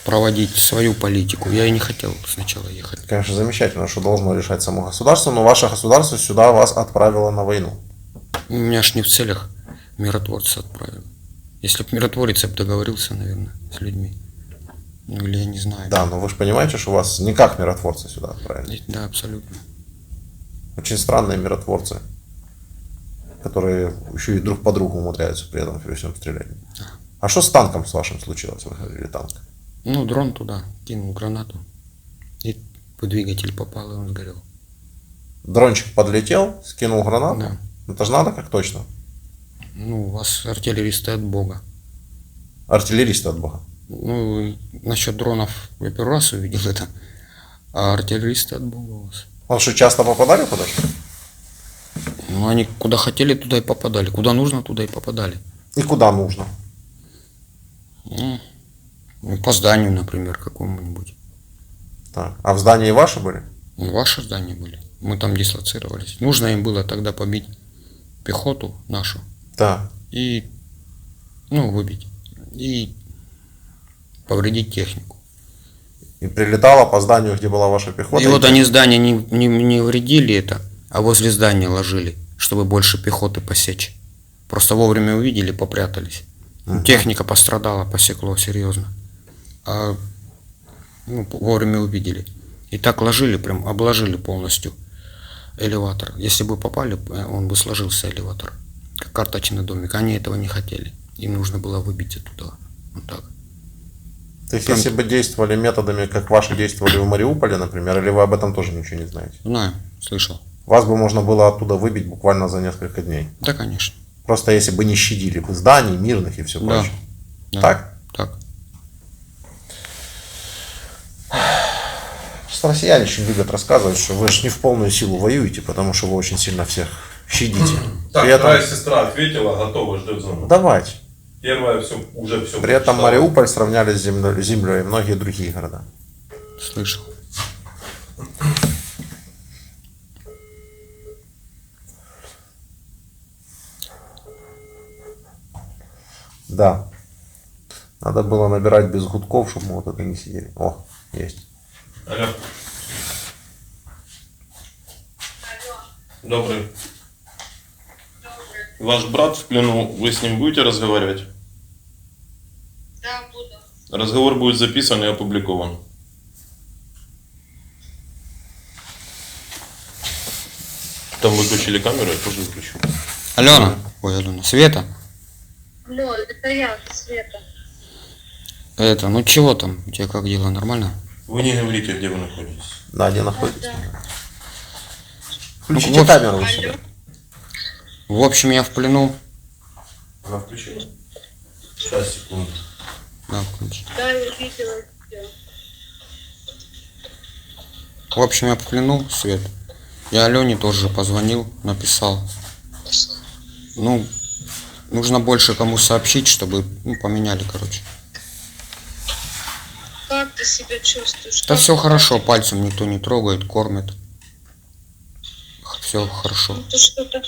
проводить свою политику. Я и не хотел сначала ехать. Конечно, замечательно, что должно решать само государство, но ваше государство сюда вас отправило на войну. У меня ж не в целях миротворца отправил. Если бы миротворец, я бы договорился, наверное, с людьми. Ну, или я не знаю. Да, но вы же понимаете, что вас не как миротворцы сюда отправили. Да, абсолютно. Очень странные миротворцы, которые еще и друг по другу умудряются при этом при всем стрелять. А что с танком с вашим случилось, вы говорили, танк? Ну, дрон туда кинул гранату. И по двигатель попал, и он сгорел. Дрончик подлетел, скинул гранату? Да. Это же надо как точно. Ну, у вас артиллеристы от Бога. Артиллеристы от Бога. Ну, насчет дронов я первый раз увидел это, а артиллеристы отбывалось. Он что, часто попадали куда-то? Ну, они куда хотели, туда и попадали. Куда нужно, туда и попадали. И куда нужно? Ну, по зданию, например, какому-нибудь. Так. А в здании ваши были? Ну, ваши здания были. Мы там дислоцировались. Нужно им было тогда побить пехоту нашу Да. и, ну, выбить. И повредить технику. И прилетало по зданию, где была ваша пехота. И вот они здание не вредили это, а возле здания ложили, чтобы больше пехоты посечь. Просто вовремя увидели, попрятались. Техника пострадала, посекло серьезно. А вовремя увидели. И так ложили, прям обложили полностью элеватор. Если бы попали, он бы сложился элеватор. Как карточный домик. Они этого не хотели. Им нужно было выбить оттуда. Вот так. То есть, если бы действовали методами, как ваши действовали в Мариуполе, например, или вы об этом тоже ничего не знаете? Знаю, слышал. Вас бы можно было оттуда выбить буквально за несколько дней. Да, конечно. Просто если бы не щадили бы зданий, мирных и все Да. прочее. Да. Так? Так. Просто россияне очень любят рассказывать, что вы же не в полную силу воюете, потому что вы очень сильно всех щадите. Так, При этом... вторая сестра ответила, готова, ждет звонок. Давайте. Первая уже все. При этом Мариуполь сравняли с землей и многие другие города. Слышал. Да. Надо было набирать без гудков, чтобы мы вот это не сидели. О, есть. Алло. Добрый. Ваш брат в плену, вы с ним будете разговаривать? Да, буду. Разговор будет записан и опубликован. Там выключили камеру, я тоже выключу. Алена. Ой, Алена. Света. Алло, это я, Света. Это, ну чего там? У тебя как дела? Нормально? Вы не говорите, где вы находитесь. Да, где находитесь? Да. Включите вот. камеру у Алло. себя. В общем, я в плену. Она включила? Сейчас, секунду. Да, включи. Да, я видела всё. В общем, я в плену, Свет. Я Алене тоже позвонил, написал. Ну, нужно больше кому сообщить, чтобы, поменяли, короче. Как ты себя чувствуешь? Да Как все ты- хорошо, пальцем никто не трогает, кормит. Все хорошо. Ну, ты что-то...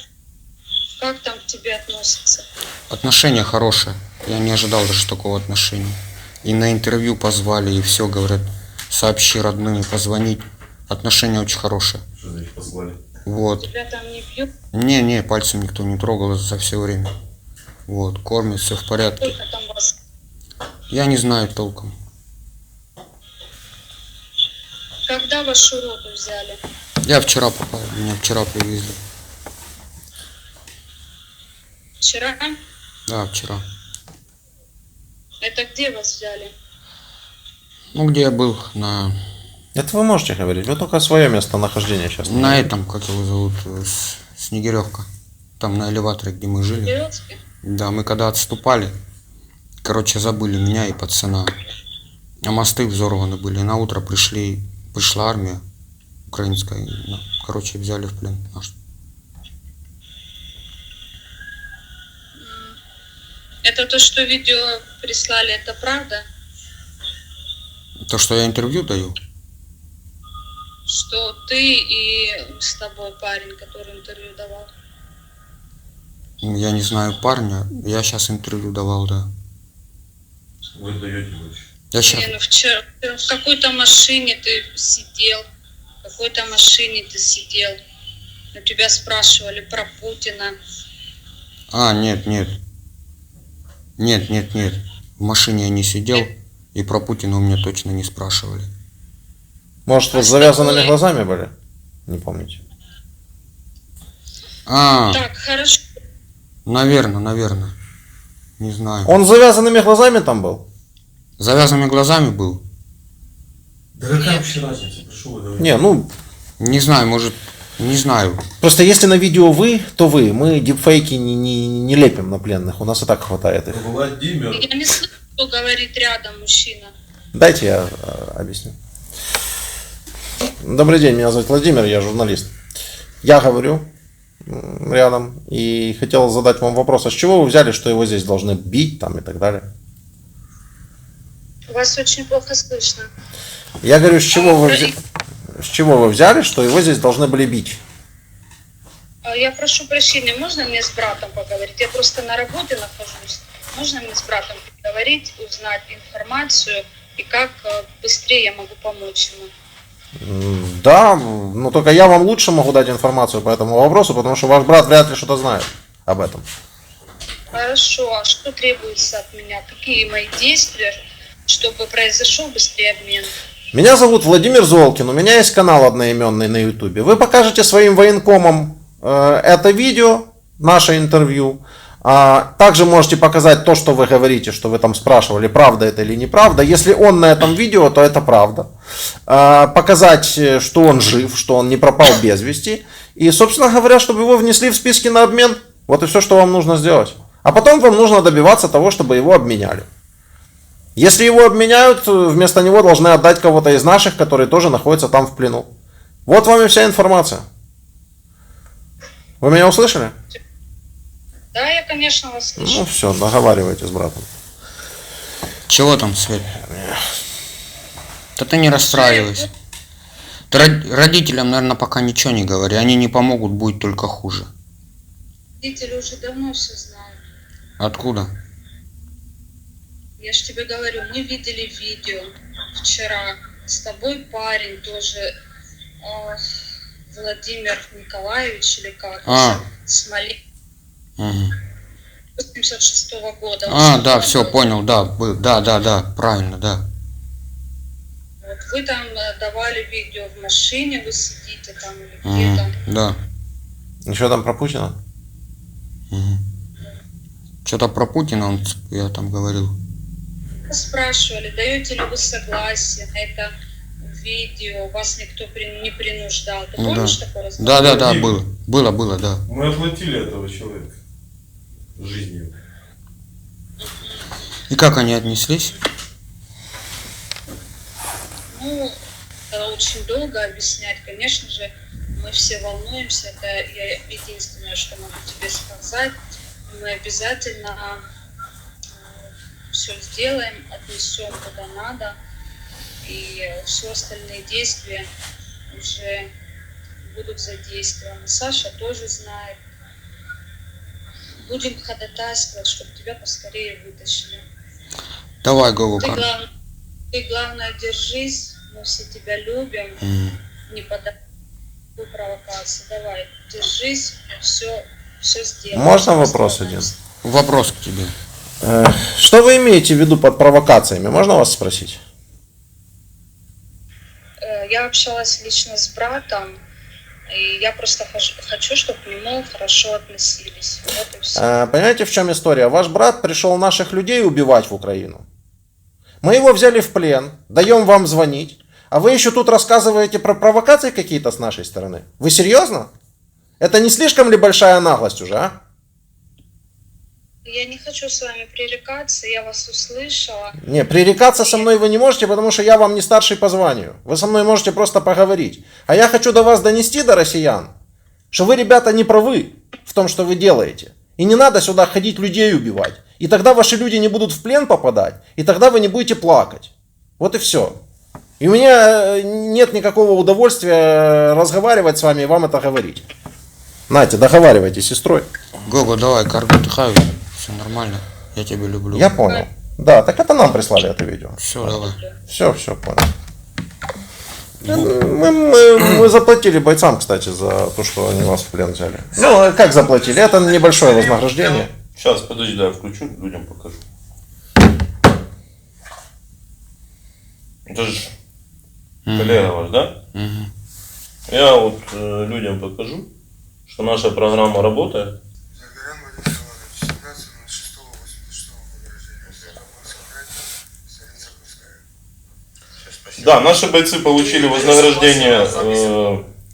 Как там к тебе относятся? Отношения хорошие. Я не ожидал даже такого отношения. И на интервью позвали, и все, говорят, сообщи родным, позвонить. Отношения очень хорошие. Что значит послали? Вот. Тебя там не бьют? Не, пальцем никто не трогал за все время. Вот, кормит, все в порядке. Сколько там вас? Я не знаю толком. Когда вашу роду взяли? Я вчера попал, меня вчера привезли. Вчера? Да, вчера. Это где вас взяли? Ну, где я был, на Это вы можете говорить. Вы только свое местонахождение сейчас. этом, как его зовут, Снегиревка. Там на элеваторе, где мы жили. Березки? Да, мы когда отступали, короче, забыли меня и пацана. А мосты взорваны были. На утро пришла армия украинская. И, короче, взяли в плен наш. Это то, что видео прислали, это правда? То, что я интервью даю, Что ты и с тобой парень, который интервью давал? я не знаю парня, я сейчас интервью давал, да. Вы даете больше. Я сейчас... Не, ну вчера в какой-то машине ты сидел, в какой-то машине ты сидел. У тебя спрашивали про Путина. А, нет. В машине я не сидел, и про Путина у меня точно не спрашивали. Может, вы с завязанными глазами были? Не помните. А, Так, хорошо. наверное. Не знаю. Он с завязанными глазами там был? Завязанными глазами был? Да какая вообще разница? Про что вы говорите? Не, ну, Не знаю, может, Не знаю. Просто если на видео вы, то вы. Мы дипфейки не лепим на пленных. У нас и так хватает их. Владимир. Я не слышу, что говорит рядом мужчина. Дайте я объясню. Добрый день, меня зовут Владимир, я журналист. Я говорю рядом и хотел задать вам вопрос, а с чего вы взяли, что его здесь должны бить там и так далее? Вас очень плохо слышно. Я говорю, с чего вы взяли, что его здесь должны были бить? Я прошу прощения, можно мне с братом поговорить? Я просто на работе нахожусь. Можно мне с братом поговорить, узнать информацию и как быстрее я могу помочь ему? Да, но только я вам лучше могу дать информацию по этому вопросу, потому что ваш брат вряд ли что-то знает об этом. Хорошо, а что требуется от меня? Какие мои действия, чтобы произошел быстрее обмен? Меня зовут Владимир Золкин, у меня есть канал одноименный на ютубе. Вы покажете своим военкомам это видео, наше интервью. Также можете показать то, что вы говорите, что вы там спрашивали, правда это или неправда. Если он на этом видео, то это правда. Показать, что он жив, что он не пропал без вести. И, собственно говоря, чтобы его внесли в списки на обмен. Вот и все, что вам нужно сделать. А потом вам нужно добиваться того, чтобы его обменяли. Если его обменяют, вместо него должны отдать кого-то из наших, который тоже находится там в плену. Вот вам и вся информация. Вы меня услышали? Да, я, конечно, вас слышу. Ну все, договаривайтесь с братом. Чего там, Свет? Да ты не расстраивайся. Ты родителям, наверное, пока ничего не говори. Они не помогут, будет только хуже. Родители уже давно все знают. Откуда? Я ж тебе говорю, мы видели видео вчера. С тобой парень тоже, Владимир Николаевич или как? Смолин. Угу. 86-го года. Да, все, понял, да, да, правильно, да. Вот вы там давали видео в машине, вы сидите там или где-то. Да. Еще там про Путина? Угу. Что-то про Путина я там говорил. Вы спрашивали, даете ли вы согласие на это видео, вас никто не принуждал. Ты помнишь такой разговор? Да, было, да. Мы оплатили этого человека жизнью. И как они отнеслись? Ну, это очень долго объяснять. Конечно же, мы все волнуемся. Это я единственное, что могу тебе сказать. Мы обязательно все сделаем, отнесем куда надо. И все остальные действия уже будут задействованы. Саша тоже знает. Будем ходатайствовать, чтобы тебя поскорее вытащили. Давай, Гову. Ты главное держись, мы все тебя любим. Не подавай провокации. Давай, держись, все сделаем. Можно вопрос один? Вопрос к тебе. Что вы имеете в виду под провокациями? Можно вас спросить? Я общалась лично с братом, и я просто хочу, чтобы к нему хорошо относились. Вот и все. Понимаете, в чем история? Ваш брат пришел наших людей убивать в Украину. Мы его взяли в плен, даем вам звонить, а вы еще тут рассказываете про провокации какие-то с нашей стороны. Вы серьезно? Это не слишком ли большая наглость уже, а? Я не хочу с вами пререкаться, я вас услышала. Не, пререкаться со мной вы не можете, потому что я вам не старший по званию. Вы со мной можете просто поговорить. А я хочу до вас донести, до россиян, что вы, ребята, не правы в том, что вы делаете. И не надо сюда ходить людей убивать. И тогда ваши люди не будут в плен попадать, и тогда вы не будете плакать. Вот и все. И у меня нет никакого удовольствия разговаривать с вами и вам это говорить. Нате, договаривайтесь с сестрой. Гого, давай, каргу тыхаю. Все нормально. Я тебя люблю. Я понял. Да, так это нам прислали это видео. Все, давай. Все, понял. Мы заплатили бойцам, кстати, за то, что они вас в плен взяли. Ну, как заплатили? Это небольшое вознаграждение. Сейчас, подожди, да, я включу, людям покажу. Это же коллега ваш, да? Я вот людям покажу, что наша программа работает. Да, наши бойцы получили вознаграждение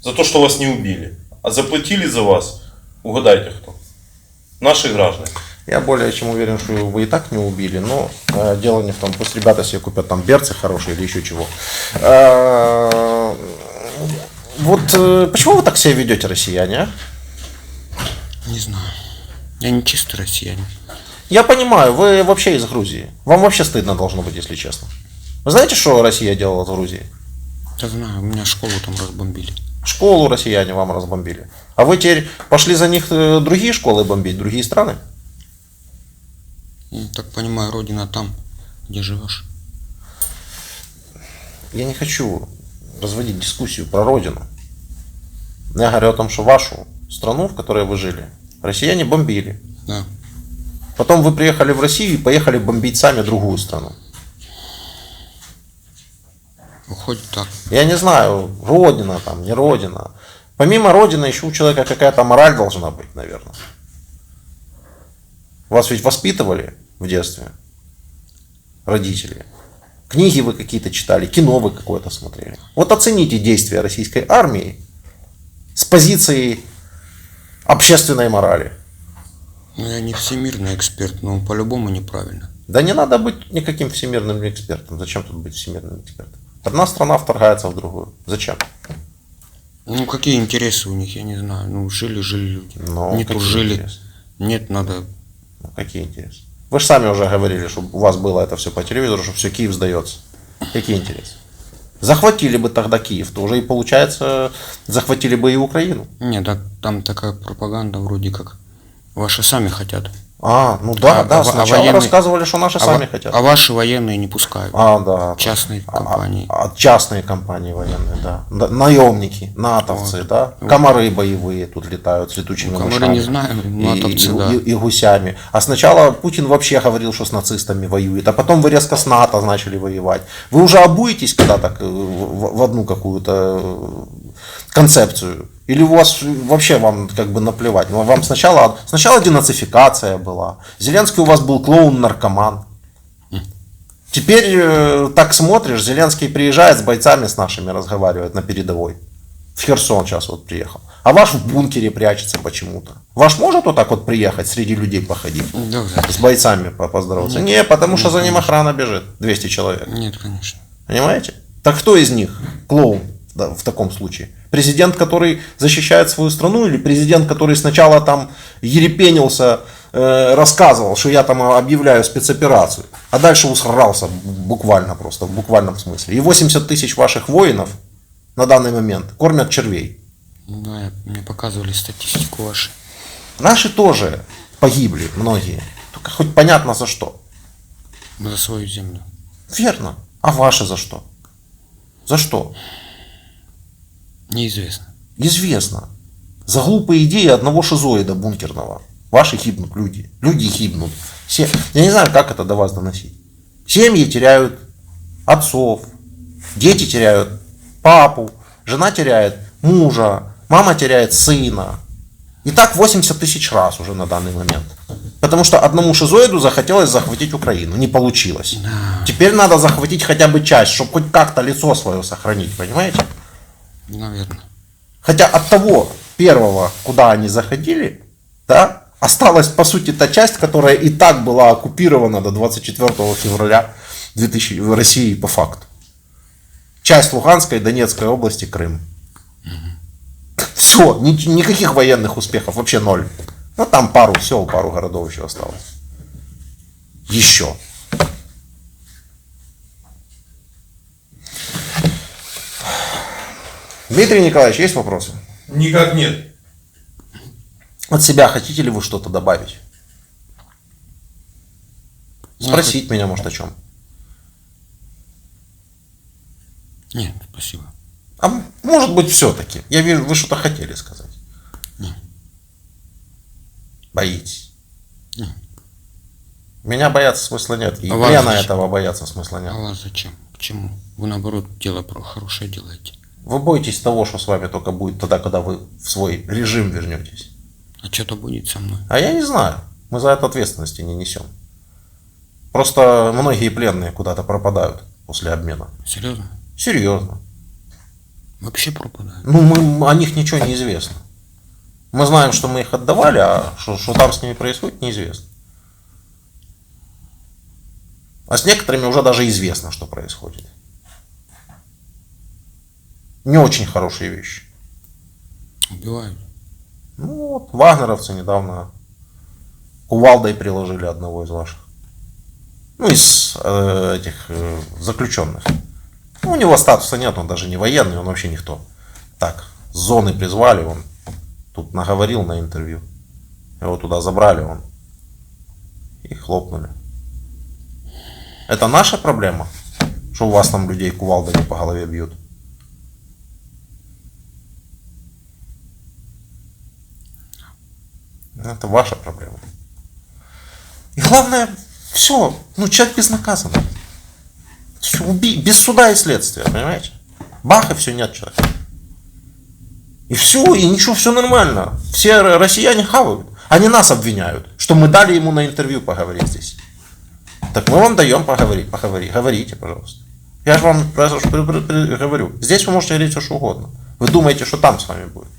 За то, что вас не убили. А заплатили за вас, угадайте кто? Наши граждане. Я более чем уверен, что вы и так не убили, но дело не в том, пусть ребята себе купят там берцы хорошие или еще чего. Почему вы так себя ведете, россияне, а? Не знаю. Я не чистый россиянин. Я понимаю, вы вообще из Грузии. Вам вообще стыдно должно быть, если честно. Вы знаете, что Россия делала в Грузии? Я знаю, у меня школу там разбомбили. Школу россияне вам разбомбили. А вы теперь пошли за них другие школы бомбить, другие страны? Я так понимаю, родина там, где живешь. Я не хочу разводить дискуссию про родину. Я говорю о том, что вашу страну, в которой вы жили, россияне бомбили. Да. Потом вы приехали в Россию и поехали бомбить сами другую страну. Выходит так. Я не знаю, родина там, не родина. Помимо родины еще у человека какая-то мораль должна быть, наверное. Вас ведь воспитывали в детстве родители. Книги вы какие-то читали, кино вы какое-то смотрели. Вот оцените действия российской армии с позиции общественной морали. Ну, я не всемирный эксперт, но по-любому неправильно. Да не надо быть никаким всемирным экспертом. Зачем тут быть всемирным экспертом? Одна страна вторгается в другую. Зачем? Ну, какие интересы у них, я не знаю. Ну, жили люди. Ну, Нет, какие жили. интересы? Нет, надо... Ну, какие интересы? Вы же сами уже говорили, что у вас было это все по телевизору, что все Киев сдается. Какие интересы? Захватили бы тогда Киев, то уже и получается, захватили бы и Украину. Нет, так, там такая пропаганда вроде как ваши сами хотят. Ну да, сначала военные... рассказывали, что наши сами хотят. А ваши военные не пускают. Да. Частные компании. Частные компании военные, да. Наемники, натовцы, Вот. да. Комары боевые тут летают с летучими Комары мышами. не знаю, натовцы, да. И гусями. А сначала Путин вообще говорил, что с нацистами воюет, а потом вы резко с НАТО начали воевать. Вы уже обуетесь когда-то в одну какую-то концепцию? Или у вас вообще вам как бы наплевать? Ну, вам сначала денацификация была. Зеленский у вас был клоун-наркоман. Теперь так смотришь, Зеленский приезжает с бойцами с нашими, разговаривает на передовой. В Херсон сейчас вот приехал. А ваш в бункере прячется почему-то. Ваш может вот так вот приехать, среди людей походить? Да, С бойцами поздороваться? Не, потому что за ним охрана бежит. 200 человек. Нет, конечно. Понимаете? Так кто из них клоун в таком случае? Президент, который защищает свою страну, или президент, который сначала там ерепенился, рассказывал, что я там объявляю спецоперацию, а дальше усрался буквально просто, в буквальном смысле. И 80 тысяч ваших воинов на данный момент кормят червей. Да, мне показывали статистику вашу. Наши тоже погибли, многие. Только хоть понятно за что. За свою землю. Верно. А ваши за что? За что? Неизвестно. Известно. За глупые идеи одного шизоида бункерного. Ваши гибнут люди. Люди гибнут. Я не знаю, как это до вас доносить. Семьи теряют отцов. Дети теряют папу. Жена теряет мужа. Мама теряет сына. И так 80 тысяч раз уже на данный момент. Потому что одному шизоиду захотелось захватить Украину. Не получилось. Да. Теперь надо захватить хотя бы часть, чтобы хоть как-то лицо свое сохранить. Понимаете? Наверное. Хотя от того первого, куда они заходили, да, осталась по сути та часть, которая и так была оккупирована до 24 февраля 2000 в России по факту. Часть Луганской и Донецкой области, Крым. Все, никаких военных успехов, вообще ноль. Ну там пару сел, пару городов еще осталось. Еще. Дмитрий Николаевич, есть вопросы? Никак нет. От себя хотите ли вы что-то добавить? Спросить меня, может, о чем? Нет, спасибо. А может быть, все-таки. Я вижу, вы что-то хотели сказать. Нет. Боитесь. Нет. Меня бояться смысла нет. И А вас Лена зачем? этого бояться смысла нет. А вас зачем? К чему? Вы наоборот хорошее делаете. Вы боитесь того, что с вами только будет тогда, когда вы в свой режим вернетесь. А что-то будет со мной. А я не знаю. Мы за это ответственности не несем. Просто многие пленные куда-то пропадают после обмена. Серьезно? Серьезно. Вообще пропадают. Ну, о них ничего не известно. Мы знаем, что мы их отдавали, а что там с ними происходит, неизвестно. А с некоторыми уже даже известно, что происходит. Не очень хорошие вещи. Убивают. Ну вот, вагнеровцы недавно кувалдой приложили одного из ваших. Ну, из этих заключенных. Ну, у него статуса нет, он даже не военный, он вообще никто. Так, с зоны призвали, он тут наговорил на интервью. Его туда забрали, он и хлопнули. Это наша проблема, что у вас там людей кувалдами по голове бьют? Это ваша проблема. И главное, все, ну человек безнаказан. Все, без суда и следствия, понимаете? Бах, и все, нет человека. И все, и ничего, все нормально. Все россияне хавают. Они нас обвиняют, что мы дали ему на интервью поговорить здесь. Так мы вам даем поговорить, говорите, пожалуйста. Я же вам говорю, здесь вы можете говорить все, что угодно. Вы думаете, что там с вами будет,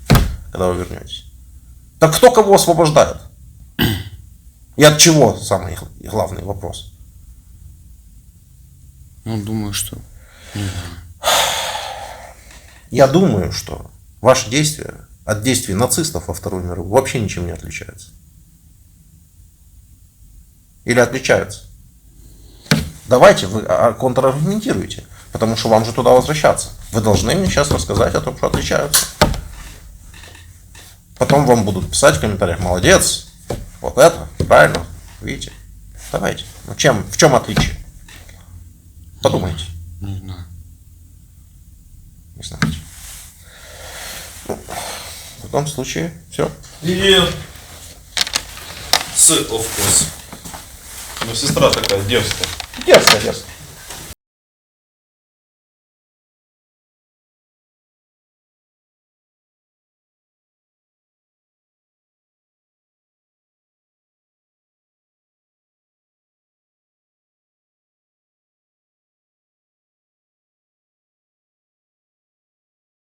когда вы вернетесь. Так кто кого освобождает? И от чего самый главный вопрос? Ну, думаю, что... Не знаю. Я думаю, что ваши действия от действий нацистов во Вторую мировую вообще ничем не отличаются. Или отличаются? Давайте вы контраргументируйте, потому что вам же туда возвращаться. Вы должны мне сейчас рассказать о том, что отличаются. Потом вам будут писать в комментариях: молодец, вот это, правильно, видите. Давайте. Ну, в чем отличие? Подумайте. Не знаю. Не знаете. Ну, в таком случае, все. И of course. Ну, сестра такая дерзкая. Дерзко, дерзко.